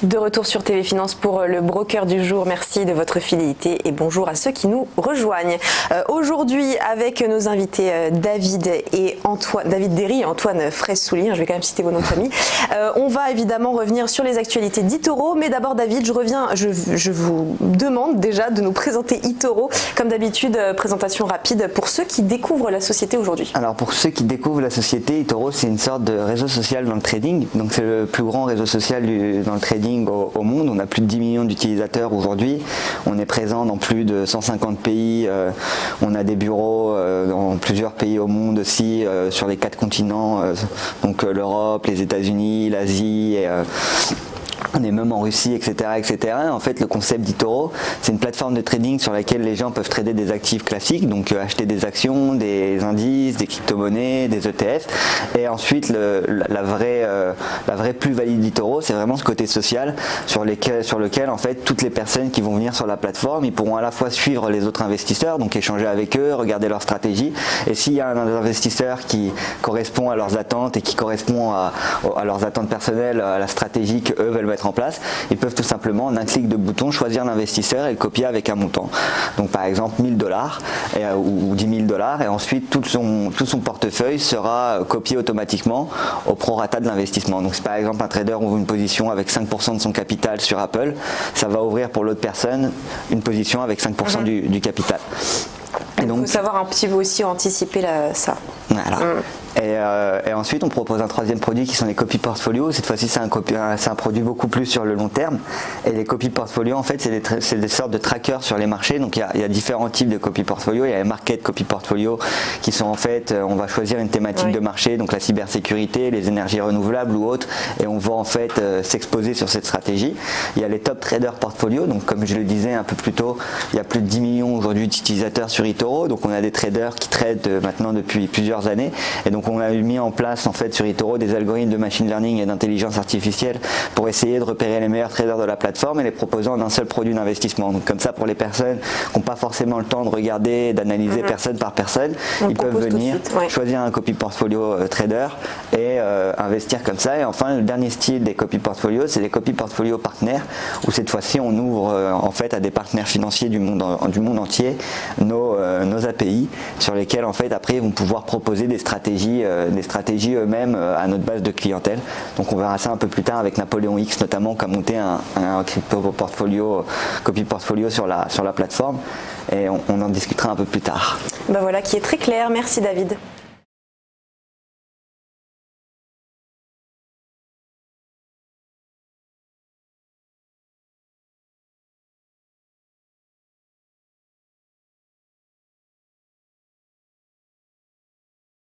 De retour sur TV Finance pour le broker du jour. Merci de votre fidélité et bonjour à ceux qui nous rejoignent. Aujourd'hui, avec nos invités David Derry et Antoine Fraisse-Soulier, je vais quand même citer vos noms de famille, on va évidemment revenir sur les actualités d'eToro. Mais d'abord, David, je vous demande déjà de nous présenter eToro. Comme d'habitude, présentation rapide pour ceux qui découvrent la société aujourd'hui. Alors pour ceux qui découvrent la société, eToro c'est une sorte de réseau social dans le trading. Donc c'est le plus grand réseau social dans le trading au monde. On a plus de 10 millions d'utilisateurs aujourd'hui. On est présent dans plus de 150 pays. On a des bureaux dans plusieurs pays au monde aussi, sur les 4 continents. Donc l'Europe, les États-Unis, l'Asie. On est même en Russie, etc., etc. En fait, le concept d'eToro, c'est une plateforme de trading sur laquelle les gens peuvent trader des actifs classiques, donc acheter des actions, des indices, des crypto-monnaies, des ETF. Et ensuite, la vraie plus-value d'eToro, c'est vraiment ce côté social sur lequel, en fait, toutes les personnes qui vont venir sur la plateforme, ils pourront à la fois suivre les autres investisseurs, donc échanger avec eux, regarder leur stratégie. Et s'il y a un investisseur qui correspond à leurs attentes et qui correspond à leurs attentes personnelles, à la stratégie qu'eux veulent mettre en place, ils peuvent tout simplement en un clic de bouton choisir l'investisseur et le copier avec un montant. Donc par exemple 1000 $ ou 10 000 $ et ensuite tout son portefeuille sera copié automatiquement au prorata de l'investissement. Donc si par exemple un trader ouvre une position avec 5% de son capital sur Apple, ça va ouvrir pour l'autre personne une position avec 5% du capital. Et donc, il faut savoir un petit peu aussi anticiper ça. Voilà. Et ensuite, on propose un troisième produit qui sont les copies portfolio. Cette fois-ci, c'est un produit beaucoup plus sur le long terme. Et les copies portfolio, en fait, c'est des sortes de trackers sur les marchés. Donc, il y a différents types de copies portfolio. Il y a les market copies portfolio qui sont en fait, on va choisir une thématique de marché, donc la cybersécurité, les énergies renouvelables ou autres, et on va en fait s'exposer sur cette stratégie. Il y a les top trader portfolio. Donc, comme je le disais un peu plus tôt, il y a plus de 10 millions aujourd'hui d'utilisateurs sur eToro. Donc, on a des traders qui tradent maintenant depuis plusieurs années. Et donc, on a mis en place en fait sur eToro des algorithmes de machine learning et d'intelligence artificielle pour essayer de repérer les meilleurs traders de la plateforme et les proposer en un seul produit d'investissement. Donc comme ça, pour les personnes qui n'ont pas forcément le temps de regarder, d'analyser personne par personne, ils peuvent venir choisir un copy portfolio trader et investir comme ça. Et enfin, le dernier style des copy portfolio, c'est les copy portfolio partenaires, où cette fois-ci on ouvre en fait à des partenaires financiers du monde entier nos API sur lesquels en fait après ils vont pouvoir proposer des stratégies eux-mêmes à notre base de clientèle. Donc on verra ça un peu plus tard avec Napoléon X notamment, qui a monté un crypto portfolio, copy portfolio sur la plateforme, et on en discutera un peu plus tard. Ben voilà, qui est très clair. Merci David.